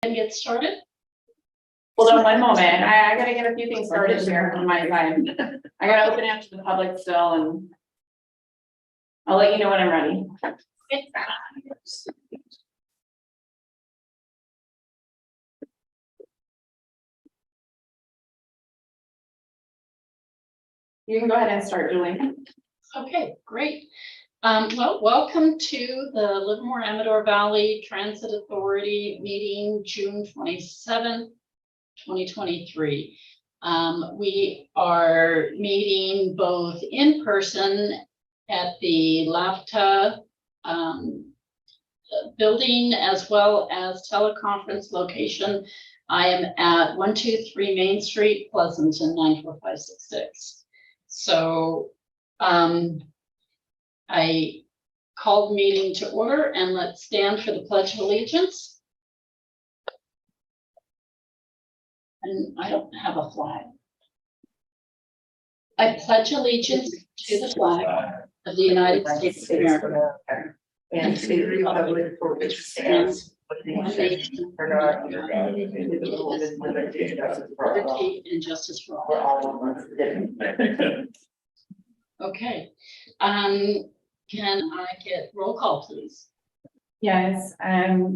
and get started? Hold on one moment. I gotta get a few things started here on my side. I gotta open it up to the public still and I'll let you know when I'm ready. You can go ahead and start, Julie. Okay, great. Well, welcome to the Livermore Amador Valley Transit Authority meeting, June 27th, 2023. We are meeting both in person at the LAVTA building as well as teleconference location. I am at 123 Main Street, Pleasanton 94566. So I call the meeting to order, and let's stand for the Pledge of Allegiance. And I don't have a flag. I pledge allegiance to the flag of the United States of America and to the republic for which stands one nation under God, indivisible, with liberty and justice for all. liberty and justice for For all. all of us. Okay. Can I get roll call, please? Yes,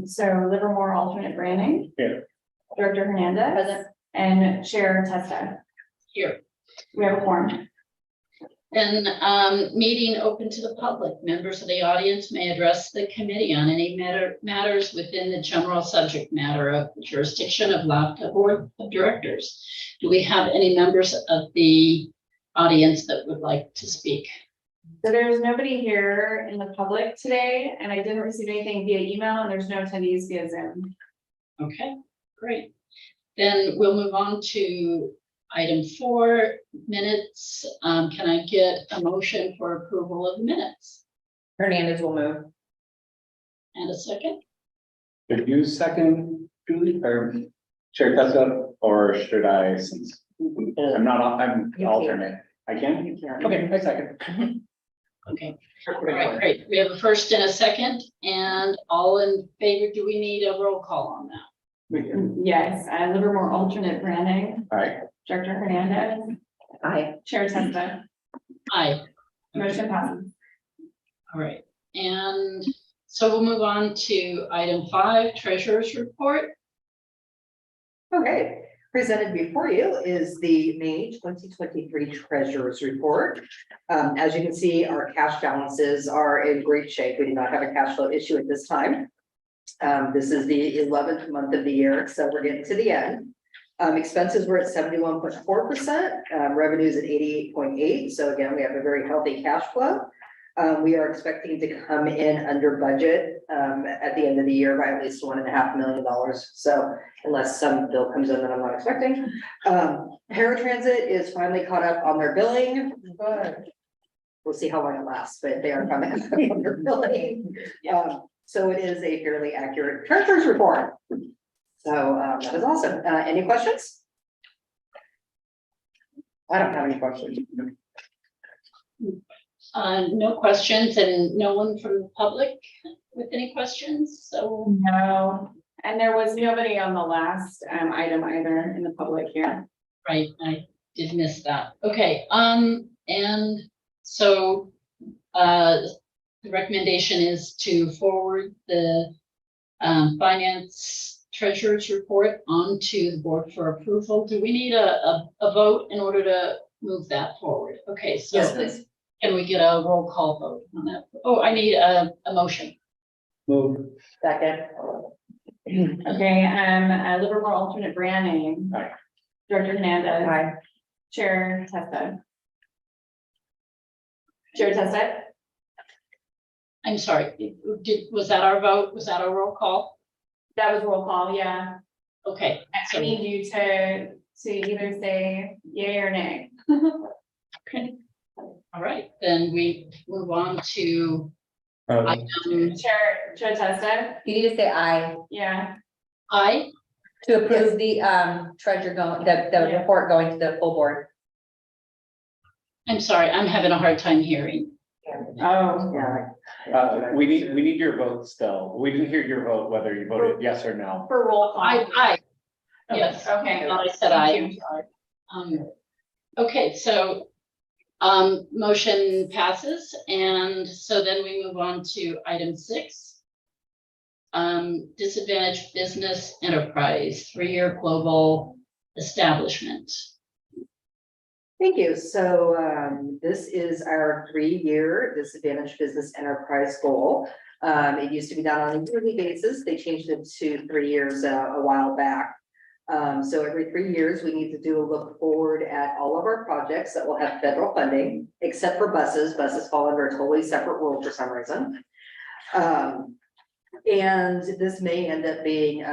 so Livermore alternate branding. Here. Director Hernandez. Present. And Chair Testa. Here. We have a quorum. And meeting open to the public. Members of the audience may address the committee on any matters within the general subject matter of the jurisdiction of LAVTA Board of Directors. Do we have any members of the audience that would like to speak? So there's nobody here in the public today, and I didn't receive anything via email, and there's no attendees via Zoom. Okay, great. Then we'll move on to item 4, minutes. Can I get a motion for approval of minutes? Hernandez will move. And a second? Did you second, Julie, or Chair Tessa, or should I, since I'm not, I'm You alternate, I can? You can. Okay, I second. Okay, all right, great. We have a first and a second, and all in favor. Do we need a roll call on that? We can. Yes, Livermore alternate branding. All right, Director Hernandez. Aye. Chair Testa. Aye. Motion passes. All right, and so we'll move on to item 5, treasurer's report. Okay, presented before you is the May 2023 Treasurer's Report. As you can see, our cash balances are in great shape. We do not have a cash flow issue at this time. This is the 11th month of the year, so we're getting to the end. Expenses were at 71.4%, revenues at 88.8%. So again, we have a very healthy cash flow. We are expecting to come in under budget at the end of the year by at least $1.5 million. So unless some bill comes in that I'm not expecting. Paratransit is finally caught up on their billing, but we'll see how long it lasts, but they are coming up on their billing. So it is a fairly accurate treasurer's report. So that is awesome. Any questions? I don't have any questions. No questions, and no one from the public with any questions. So No, and there was nobody on the last item either in the public here. right, I did miss that. Okay, and so the recommendation is to forward the finance treasurer's report onto the board for approval. Do we need a vote in order to move that forward? Okay, so Yes, please. can we get a roll call vote on that? Oh, I need a motion. Move. Second. Okay, Livermore alternate branding. Aye. Director Hernandez. Aye. Chair Testa. Chair Testa. I'm sorry, was that our vote? Was that our roll call? That was roll call, yeah. Okay, I so need you to either say yay or nay. okay. All right, then we move on to item Chair Testa. You need to say aye Yeah. I. to approve the treasure going, the Yeah. report going to the full board. I'm sorry, I'm having a hard time hearing. Oh, Yeah. We need your vote still. We didn't hear your vote, whether you voted yes or no. for roll call. Yes. Okay. I said I. Thank you. Okay, so, motion passes, and so then we move on to item 6. Disadvantaged business enterprise, 3-year global establishment. Thank you. So this is our 3-year disadvantaged business enterprise goal. It used to be done on a yearly basis. They changed it to 3 years a while back. So every 3 years, we need to do a look forward at all of our projects that will have federal funding, except for buses. Buses fall under a totally separate rule for some reason. And this may end up being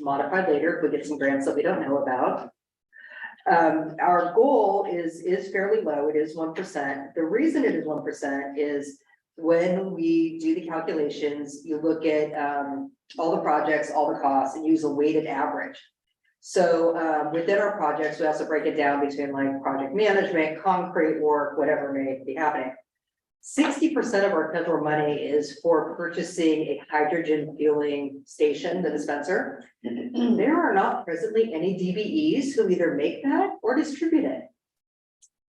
modified later if we get some grants that we don't know about. Our goal is fairly low. It is 1%. The reason it is 1% is when we do the calculations, you look at all the projects, all the costs, and use a weighted average. So within our projects, we also break it down between like project management, concrete work, whatever may be happening. 60% of our federal money is for purchasing a hydrogen fueling station, the dispenser. There are not presently any DBEs who either make that or distribute it.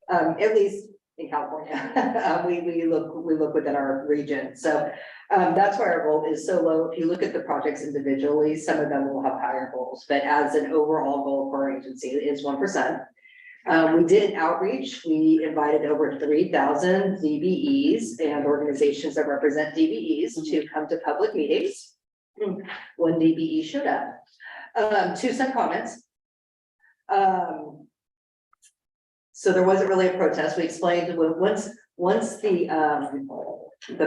At least in California, we look within our region. So that's why our goal is so low. If you look at the projects individually, some of them will have higher goals, but as an overall goal for our agency, it is 1%. We did an outreach. We invited over 3,000 DBEs and organizations that represent DBEs to come to public meetings. One DBE showed up to send comments. So there wasn't really a protest. We explained once the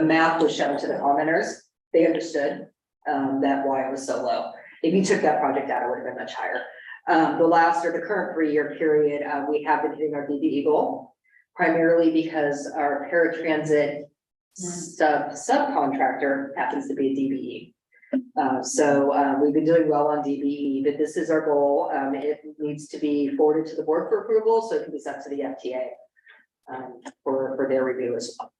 math was shown to the commenters, they understood that why it was so low. If you took that project out, it would have been much higher. The current 3-year period, we have been hitting our DBE goal, primarily because our paratransit subcontractor happens to be a DBE. So we've been doing well on DBE, but this is our goal. It needs to be forwarded to the board for approval, so it can be sent to the FTA for their review as well.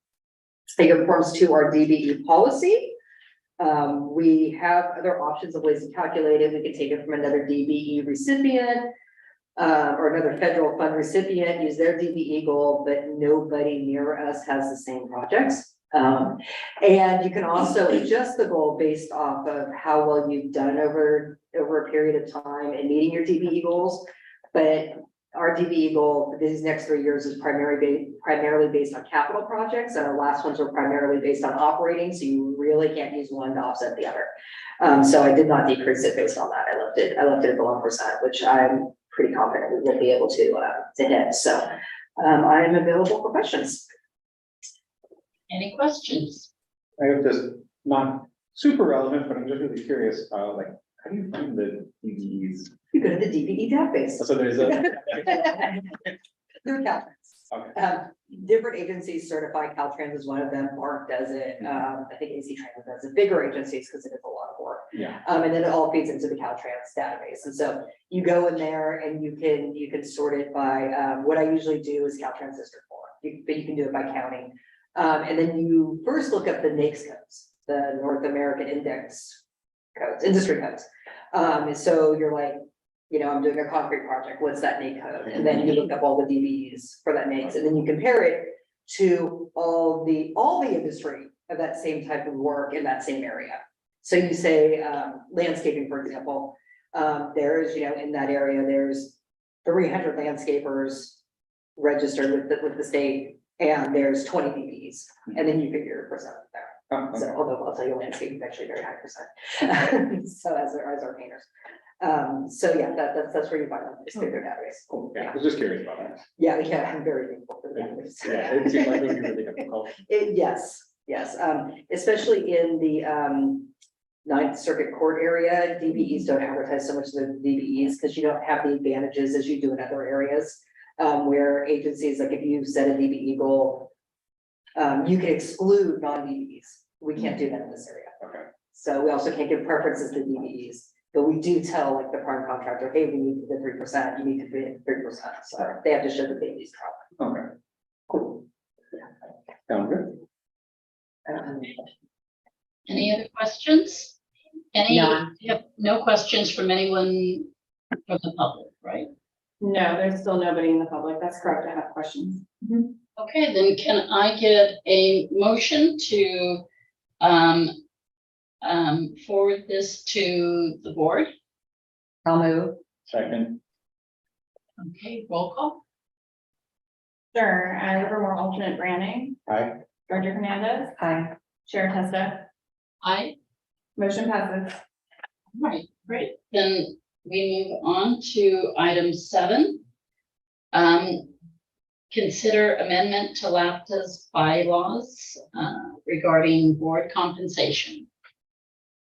It conforms to our DBE policy. We have other options of ways to calculate it. We can take it from another DBE recipient or another federal fund recipient, use their DBE goal, but nobody near us has the same projects. And you can also adjust the goal based off of how well you've done over a period of time and meeting your DBE goals. But our DBE goal for these next 3 years is primarily based on capital projects, and our last ones were primarily based on operating, so you really can't use one to offset the other. So I did not decrease it based on that. I left it at the 1%, which I'm pretty confident we will be able to hit. So I am available for questions. Any questions? I have this not super relevant, but I'm just really curious, like, how do you find the DBEs? You go to the DBE database. So there's a. Through Caltrans. Okay. Different agencies certify. Caltrans is one of them. Mark does it. I think AC Transit does it. Bigger agencies because it is a lot of work. Yeah. And then it all feeds into the Caltrans database. And so you go in there and you can sort it by what I usually do is Caltrans District 4, but you can do it by county. And then you first look up the NAICS codes, the North American Index codes, industry codes. So you're like, you know, I'm doing a concrete project, what's that NAICS code? And then you look up all the DBEs for that NAICS, and then you compare it to all the industry of that same type of work in that same area. So you say landscaping, for example, there's, you know, in that area, there's 300 landscapers registered with the state, and there's 20 DBEs, and then you figure your percent there. So although I'll tell you, landscaping is actually a very high percent. So as our painters. So yeah, that's where you find them, is through their database. Cool. Yeah, I was just curious about that. Yeah, I'm very thankful for the database. Yeah, it seems like it would be really difficult. Yes, especially in the 9th Circuit Court area, DBEs don't advertise so much of the DBEs because you don't have the advantages as you do in other areas. Where agencies, like if you set a DBE goal, you can exclude non-DBEs. We can't do that in this area. Okay. So we also can't give preferences to DBEs, but we do tell like the prime contractor, hey, we need to do 3%, you need to do 3%. So they have to show that they need to. Okay. Cool. Sound good. Any other questions? Any, None. yep, no questions from anyone from the public, right? No, there's still nobody in the public. That's correct. I have questions. Okay, then can I get a motion to forward this to the board? I'll move. Second, Okay, roll call. Sure. Livermore alternate Branning, aye. Director Hernandez, Aye. Chair Testa, Aye. motion passes. All right, great. Then we move on to item 7. Consider amendment to LAVTA's bylaws regarding board compensation.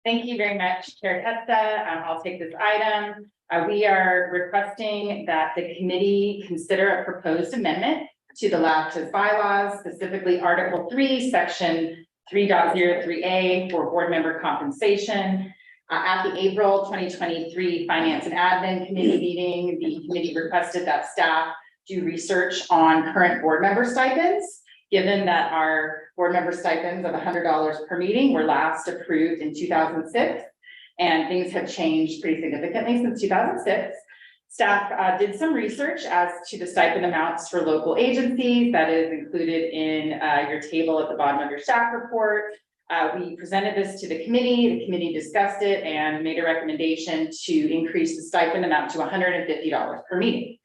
Thank you very much, Chair Testa. I'll take this item. We are requesting that the committee consider a proposed amendment to the LAVTA's bylaws, specifically Article 3, Section 3.03A for board member compensation. At the April 2023 Finance and Admin Committee meeting, the committee requested that staff do research on current board member stipends, given that our board member stipends of $100 per meeting were last approved in 2006, and things have changed pretty significantly since 2006. Staff did some research as to the stipend amounts for local agencies that is included in your table at the bottom of your staff report. We presented this to the committee discussed it and made a recommendation to increase the stipend amount to $150 per meeting.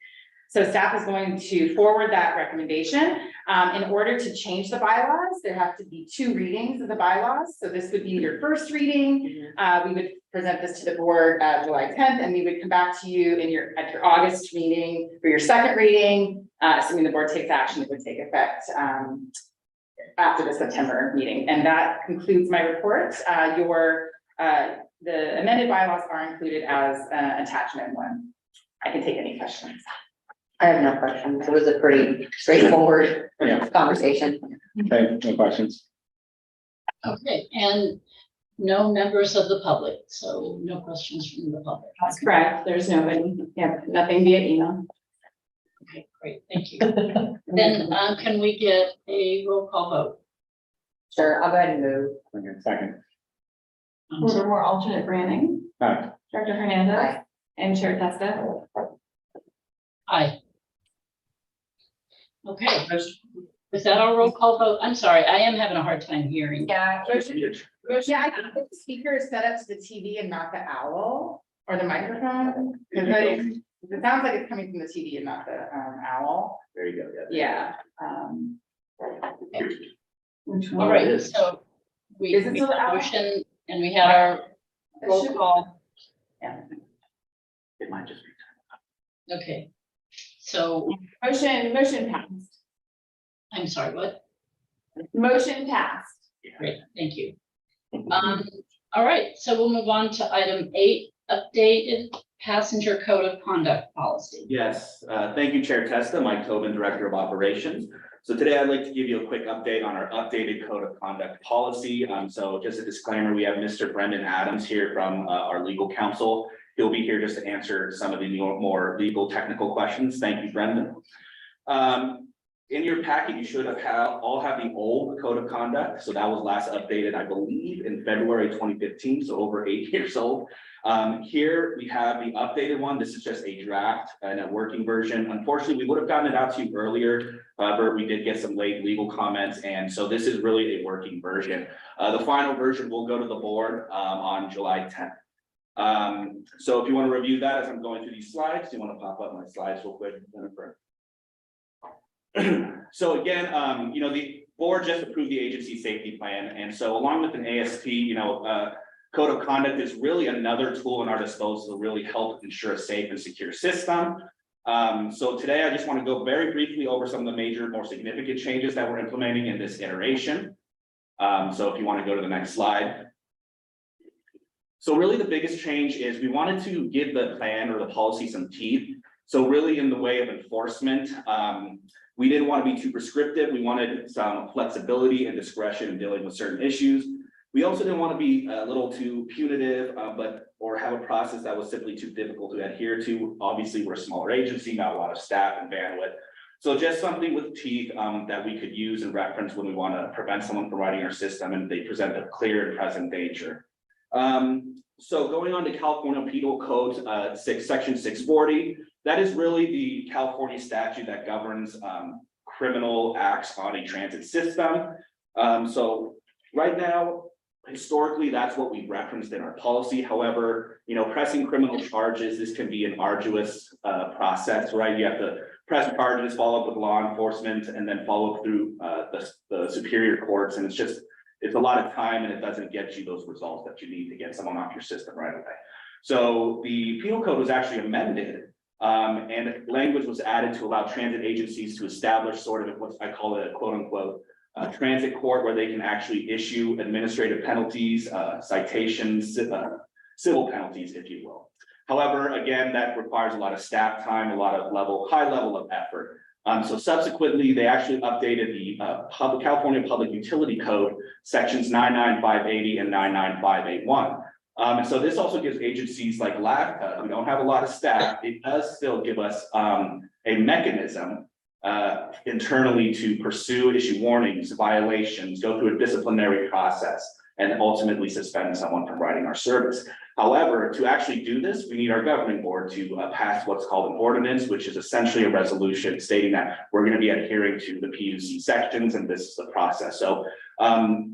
So staff is going to forward that recommendation. In order to change the bylaws, there have to be 2 readings of the bylaws. So this would be your first reading. We would present this to the board July 10th, and we would come back to you at your August meeting for your second reading. Assuming the board takes action, it would take effect after the September meeting. And that concludes my report. The amended bylaws are included as attachment 1. I can take any questions. I have no questions. It was a pretty straightforward Yeah. conversation. Okay, no questions. Okay, and no members of the public, so no questions from the public. That's correct. There's nobody. Yeah, nothing via email. Okay, great, thank you. Then can we get a roll call vote? Sure, I'll go ahead and move. Okay, second, Livermore alternate Branning, aye. Director Hernandez, Aye. and Chair Testa. Aye. Okay, is that our roll call vote? I'm sorry, I am having a hard time hearing. Yeah, yeah, I think the speaker is set up to the TV and not the owl or the microphone. Because it sounds like it's coming from the TV and not the owl. There you go, Yeah. All right, so we Is it we still had a out? motion and we had our roll call. Yeah. It might just be. Okay, so Motion passed. I'm sorry, what? Motion passed. Great, thank you. All right, so we'll move on to item 8, updated passenger code of conduct policy. Yes, thank you, Chair Testa, Mike Tobin, Director of Operations. So today I'd like to give you a quick update on our updated code of conduct policy. So just a disclaimer, we have Mr. Brendan Adams here from our legal counsel. He'll be here just to answer some of the more legal technical questions. Thank you, Brendan. In your packet, you should all have the old code of conduct. So that was last updated, I believe, in February 2015, so over 8 years old. Here we have the updated one. This is just a draft and a working version. Unfortunately, we would have gotten it out to you earlier, but we did get some late legal comments. And so this is really a working version. The final version will go to the board on July 10th. So if you want to review that as I'm going through these slides, do you want to pop up my slides real quick, Jennifer? So again, the board just approved the agency safety plan. And so along with an ASP, code of conduct is really another tool in our disposal to really help ensure a safe and secure system. So today I just want to go very briefly over some of the major, more significant changes that we're implementing in this iteration. So if you want to go to the next slide. So really the biggest change is we wanted to give the plan or the policy some teeth. So really in the way of enforcement, we didn't want to be too prescriptive. We wanted some flexibility and discretion in dealing with certain issues. We also didn't want to be a little too punitive, or have a process that was simply too difficult to adhere to. Obviously, we're a smaller agency, not a lot of staff and bandwidth. So just something with teeth that we could use and reference when we want to prevent someone from riding our system and they present a clear and present danger. So going on to California Penal Code section 640, that is really the California statute that governs criminal acts on a transit system. So right now, historically, that's what we referenced in our policy. However, pressing criminal charges, this can be an arduous process, right? You have to press charges, follow up with law enforcement, and then follow through the superior courts. And it's a lot of time, and it doesn't get you those results that you need to get someone off your system right away. So the penal code was actually amended, and language was added to allow transit agencies to establish sort of what I call a quote unquote transit court, where they can actually issue administrative penalties, citations, civil penalties, if you will. However, again, that requires a lot of staff time, a lot of high level of effort. So subsequently, they actually updated the California Public Utility Code, sections 99580 and 99581. And so this also gives agencies like LAVTA, we don't have a lot of staff, it does still give us a mechanism internally to pursue, issue warnings, violations, go through a disciplinary process, and ultimately suspend someone from riding our service. However, to actually do this, we need our governing board to pass what's called an ordinance, which is essentially a resolution stating that we're going to be adhering to the PUC sections, and this is the process. So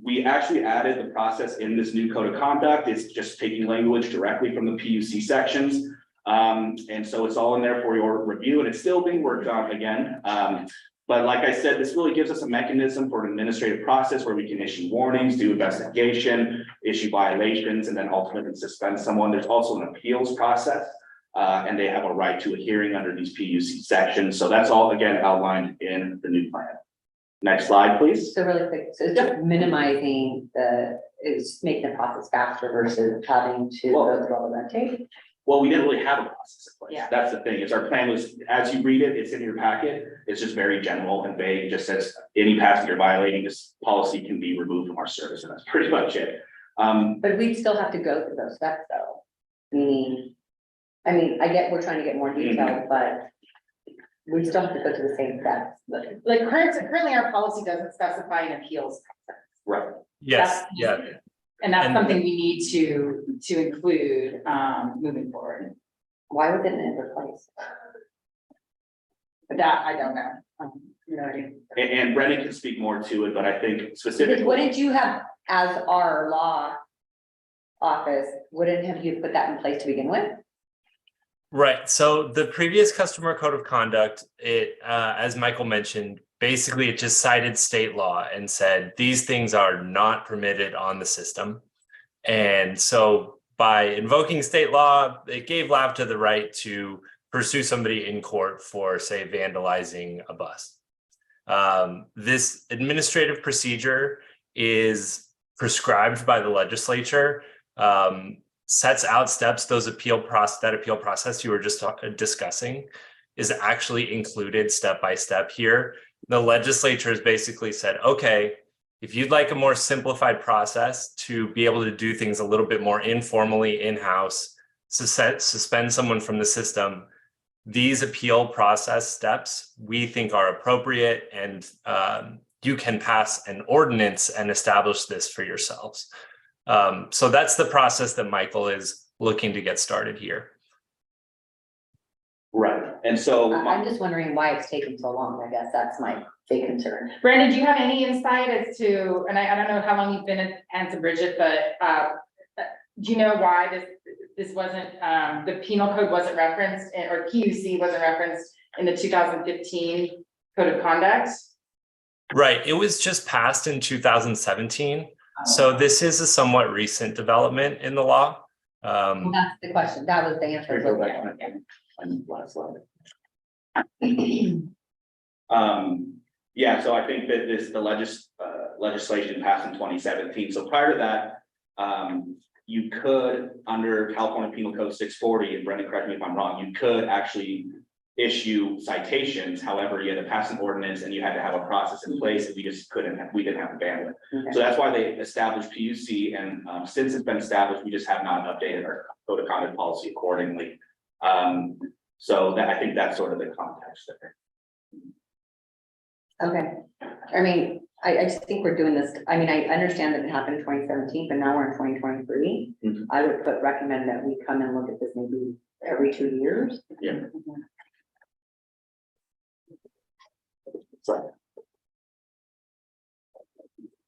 we actually added the process in this new code of conduct. It's just taking language directly from the PUC sections. And so it's all in there for your review, and it's still being worked on again. But like I said, this really gives us a mechanism for an administrative process where we can issue warnings, do investigation, issue violations, and then ultimately suspend someone. There's also an appeals process, and they have a right to a hearing under these PUC sections. So that's all again outlined in the new plan. Next slide, please. So really quick, so it's just minimizing is making the process faster versus having to go through all the red tape. Well, we didn't really have a process in place. Yeah. That's the thing, is our plan was, as you read it, it's in your packet. It's just very general and vague. It just says any passenger violating this policy can be removed from our service, and that's pretty much it. But we'd still have to go through those steps though. I mean, I get, we're trying to get more detail, but we still have to go through the same steps. Like currently our policy doesn't specify an appeals process. Right. Yes, yeah. And that's And- something we need to include moving forward. Why was it in the place? But that, I don't know. You know what I mean? And Brennan can speak more to it, but I think Because specifically. wouldn't you have, as our law office, wouldn't have you put that in place to begin with? Right. So the previous customer code of conduct, as Michael mentioned, basically it just cited state law and said these things are not permitted on the system. And so by invoking state law, it gave LAVTA the right to pursue somebody in court for, say, vandalizing a bus. This administrative procedure is prescribed by the legislature, sets out steps. That appeal process you were just discussing is actually included step by step here. The legislature has basically said, okay, if you'd like a more simplified process to be able to do things a little bit more informally in-house, suspend someone from the system, these appeal process steps we think are appropriate, and you can pass an ordinance and establish this for yourselves. So that's the process that Michael is looking to get started here. Right. And so. I'm just wondering why it's taken so long. I guess that's my big concern. Brandon, do you have any insight as to, and I don't know how long you've been at Hanson Bridget, but do you know why this wasn't, the penal code wasn't referenced, or PUC wasn't referenced in the 2015 code of conduct? Right. It was just passed in 2017. So this is a somewhat recent development in the law. Well, that's the question. That was the answer. Go back to that last slide. Yeah, so I think that the legislation passed in 2017. So prior to that, you could, under California Penal Code 640, and Brendan, correct me if I'm wrong, you could actually issue citations. However, you had to pass an ordinance and you had to have a process in place, and we just couldn't, we didn't have the bandwidth. Okay. So that's why they established PUC, and since it's been established, we just have not updated our code of conduct policy accordingly. So that, I think that's sort of the context there. Okay, I mean, I just think we're doing this, I mean, I understand that it happened in 2017, but now we're in 2023. Mhm. I would recommend that we come and look at this maybe every 2 years. Yeah.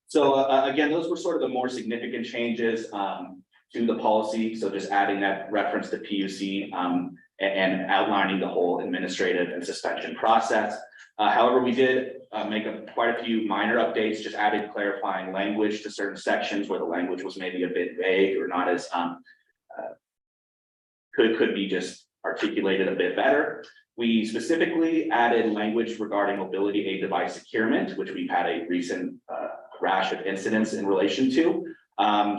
So again, those were sort of the more significant changes to the policy. So just adding that reference to PUC and outlining the whole administrative and suspension process. However, we did make quite a few minor updates, just added clarifying language to certain sections where the language was maybe a bit vague or not as could be just articulated a bit better. We specifically added language regarding mobility aid device securement, which we've had a recent rash of incidents in relation to.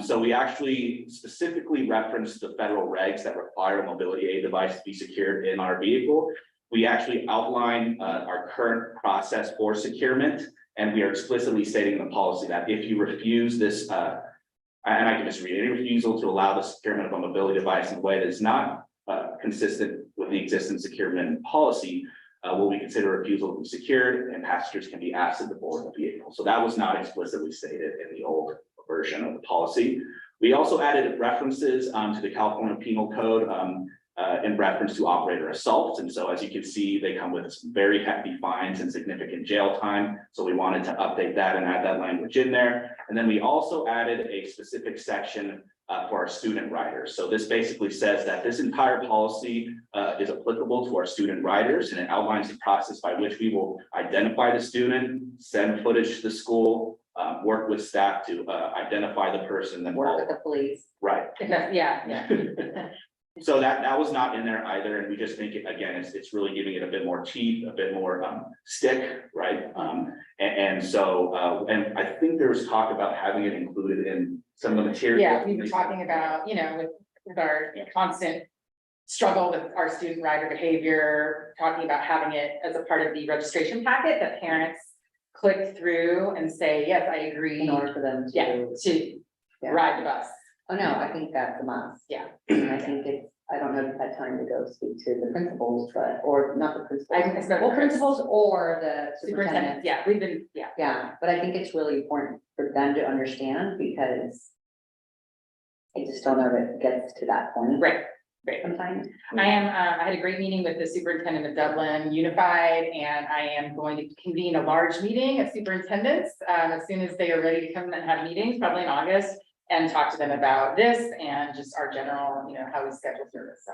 So we actually specifically referenced the federal regs that require a mobility aid device to be secured in our vehicle. We actually outline our current process for securement, and we are explicitly stating in the policy that if you refuse this, and I can just read any refusal to allow the securement of a mobility device in a way that is not consistent with the existing securement policy, will be considered refusal to be secured, and passengers can be asked to board the vehicle. So that was not explicitly stated in the old version of the policy. We also added references to the California Penal Code in reference to operator assaults. And so as you can see, they come with some very hefty fines and significant jail time. So we wanted to update that and add that language in there. And then we also added a specific section for our student riders. So this basically says that this entire policy is applicable to our student riders, and it outlines the process by which we will identify the student, send footage to the school, work with staff to identify the person, then Work with the police. right. Yeah. So that was not in there either, and we just think it, again, it's really giving it a bit more teeth, a bit more stick, right? And so and I think there was talk about having it included in some of the material. Yeah, we were talking about, with our constant struggle with our student rider behavior, talking about having it as a part of the registration packet that parents click through and say, yes, I agree. In order for them to. To ride the bus. Oh, no, I think that's a must. Yeah. And I think it's, I don't know if you've had time to go speak to the principals, but, or not the principals. I spoke Well, to principals or the Superintendent, superintendent. yeah, we've been, Yeah, but I think it's really important for them to understand because I just don't know that it gets to that point. right. Sometimes. I had a great meeting with the superintendent of Dublin Unified, and I am going to convene a large meeting of superintendents as soon as they are ready to come and have meetings, probably in August, and talk to them about this and just our general, how we schedule service, so.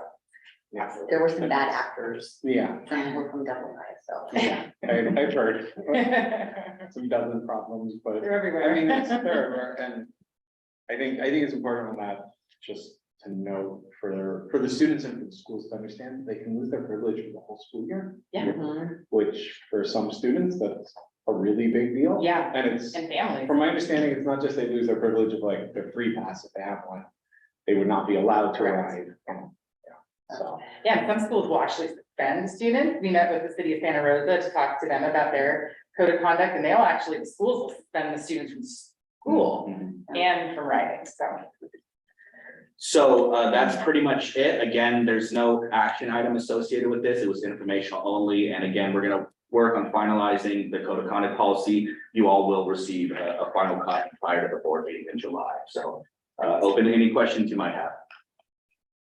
Yeah. There were some bad actors. Yeah, Some were from Dublin, so. Yeah. I've heard some dozen problems, but They're everywhere. I mean, it's there, and I think it's important on that, just to know for the students and for the schools to understand, they can lose their privilege for the whole school year. Yeah. Mhm. Which for some students, that's a really big deal. Yeah. And it's, And families. from my understanding, it's not just they lose their privilege of like their free pass if they have one. They would not be allowed to Correct. ride. So, Yeah, and some schools will actually suspend students. We met with the city of Santa Rosa to talk to them about their code of conduct, and the schools will suspend the students from school and from riding, so. So that's pretty much it. Again, there's no action item associated with this. It was informational only. And again, we're gonna work on finalizing the code of conduct policy. You all will receive a final copy prior to the board meeting in July. So open to any questions you might have.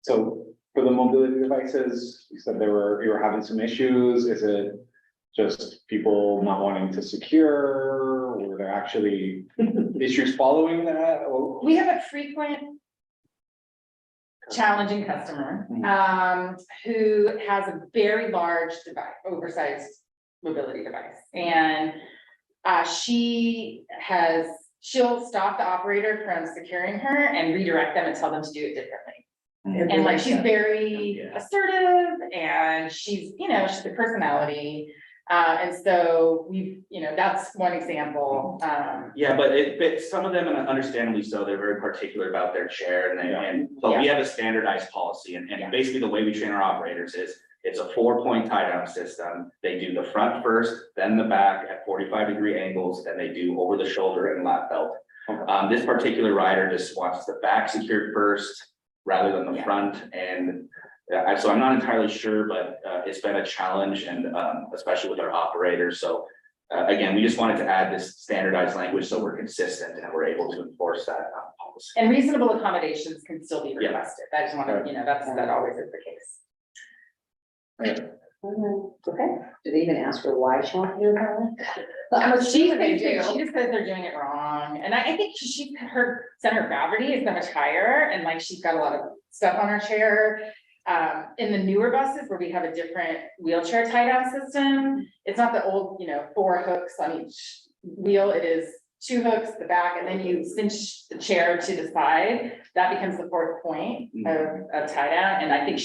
so for the mobility devices, you said you were having some issues. Is it just people not wanting to secure? Or were there actually issues following that? Or- We have a frequent challenging customer, who has a very large device, oversized mobility device. And she'll stop the operator from securing her and redirect them and tell them to do it differently. And like, she's very Yeah. assertive and she's the personality. And so that's one example. Yeah, but some of them, and understandably so, they're very particular about their chair but we have a standardized policy and basically the way we train our operators is it's a 4-point tie down system. They do the front first, then the back at 45-degree angles, and they do over the shoulder and lap belt. This particular rider just wants the back secured first rather than the front. And so I'm not entirely sure, but it's been a challenge and especially with our operators. So again, we just wanted to add this standardized language so we're consistent and we're able to enforce that policy. And reasonable accommodations can still be Yeah. requested. I just want to, that always is the case. Okay, did they even ask her why she wanted to do it that way? She just says they're doing it wrong, and I think her center of gravity is so much higher, and like she's got a lot of stuff on her chair. In the newer buses where we have a different wheelchair tie down system, it's not the old, 4 hooks on each wheel, it is 2 hooks, the back, and then you cinch the chair to the side. That becomes the 4th point of tie down, and I think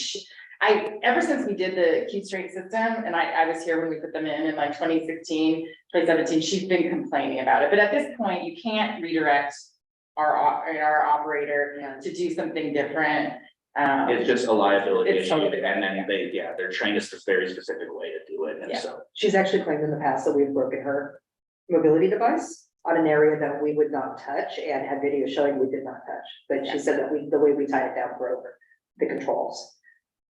ever since we did the Q straight system, and I was here when we put them in like 2016, 2017, she's been complaining about it. But at this point, you can't redirect our operator to do something different. It's just a liability It's issue, totally and then they're trained a very specific way to do it, and Yeah. so. She's actually claimed in the past that we've broken her mobility device on an area that we would not touch and had video showing we did not touch. But she said that the way we tied it down broke the controls.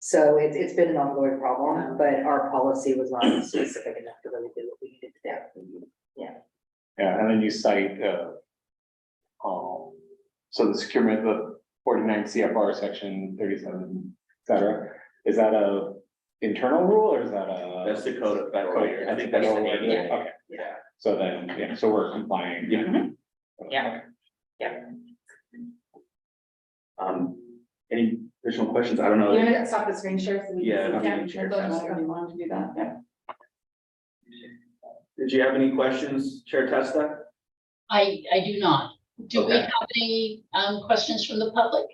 So it's been an ongoing problem, but our policy was not specific enough to really do what we needed to do. Yeah, and then you cite, so the securement, the 49 CFR section 37, et cetera, is that a internal rule or is that a? That's the code of federal. Code, I think that's the name. Okay, Yeah. so then, so we're complying. Yeah. Any additional questions? I don't know. You wanna stop the screen share? So we Yeah, can screen share. You want to do that? Yeah. Did you have any questions, Chair Testa? I do not. Do we Okay. have any questions from the public?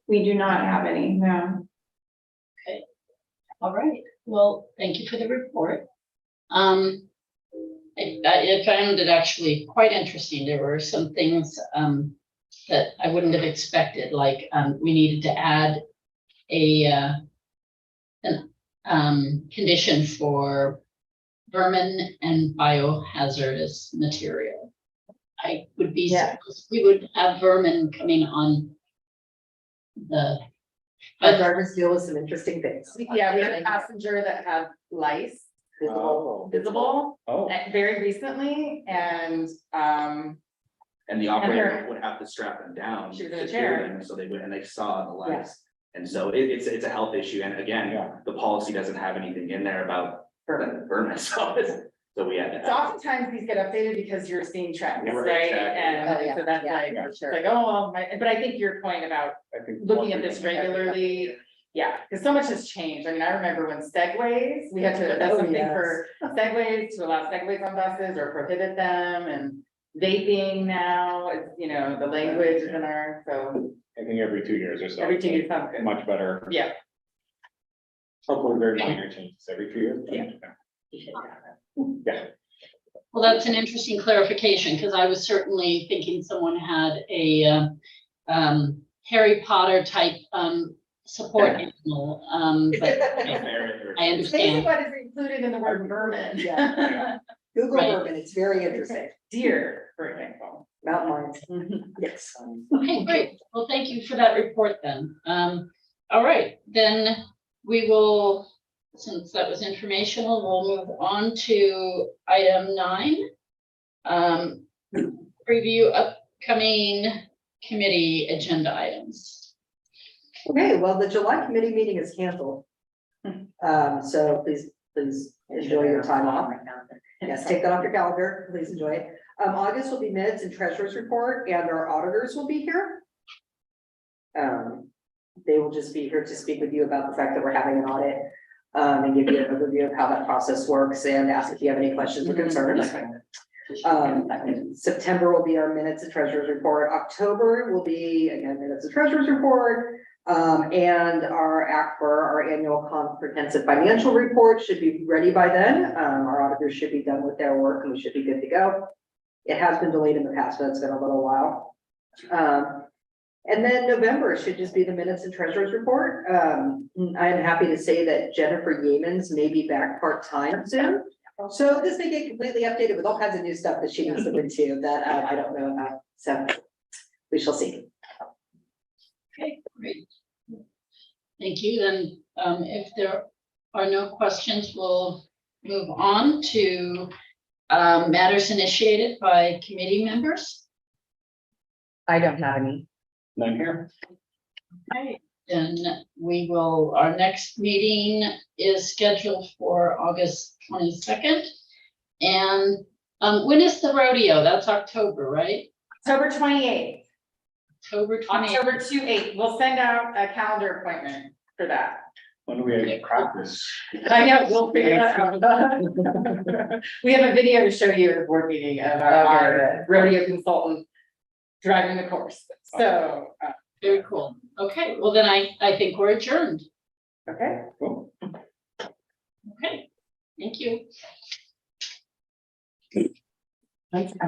We do not have any, no. All right, well, thank you for the report. I found it actually quite interesting. There were some things that I wouldn't have expected, like we needed to add an condition for vermin and biohazardous material. I would be surprised we would have vermin coming on the. Our drivers deal with some interesting things. Yeah, we had a passenger that had lice visible Oh, very recently, and And the operator would have to strap them down. She was in a to chair. secure them, so they would, and they saw the lights. And so it's a health issue, and again, yeah. the policy doesn't have anything in there about vermin, so we had to. so oftentimes these get updated because you're seeing trends, Yeah, right? exactly. And so that's like, for sure. like, oh, well, but I think your point about I think looking at this regularly, yeah, because so much has changed. I mean, I remember when segways, we had to, that's Oh, something yes. for segways, to allow segways on buses or prohibit them, and vaping now, it's, the language is in our, so I think every 2 years or so. every 2 years sounds good. Much better. Yeah. Hopefully very minor changes every 2 years. Yeah. Yeah. Well, that's an interesting clarification, because I was certainly thinking someone had a Harry Potter type support animal, but I Basically understand. what is included in the word vermin. Yeah. Google Right. vermin, it's very interesting. Deer, for example. Mountain lions. Yes. Okay, great. Well, thank you for that report then. All right, then we will, since that was informational, we'll move on to item 9. Preview upcoming committee agenda items. Okay, well, the July committee meeting is canceled. So please enjoy your time off. Yes, take that off your calendar, please enjoy it. August will be minutes and treasurer's report, and our auditors will be here. They will just be here to speak with you about the fact that we're having an audit, and give you an overview of how that process works and ask if you have any questions or concerns. September will be our minutes and treasurer's report. October will be, again, minutes and treasurer's report. And our annual comprehensive financial report should be ready by then. Our auditors should be done with their work and we should be good to go. It has been delayed in the past, but it's been a little while. And then November should just be the minutes and treasurer's report. I am happy to say that Jennifer Yeamans may be back part-time soon. So this may get completely updated with all kinds of new stuff that she needs to look into that I don't know about. So we shall see. Okay, great. Thank you. Then if there are no questions, we'll move on to Matters initiated by committee members. I don't have any. None here. Okay, then we will, our next meeting is scheduled for August 22nd. And when is the rodeo? That's October, right? October 28th, October 28th. October 28th. We'll send out a calendar appointment for that. When do we practice? I know, we'll figure that out. We have a video to show you at the board meeting of our rodeo consultant driving the course. So, Very cool. Okay, well then I think we're adjourned. okay. Cool. Okay, thank you. Thanks.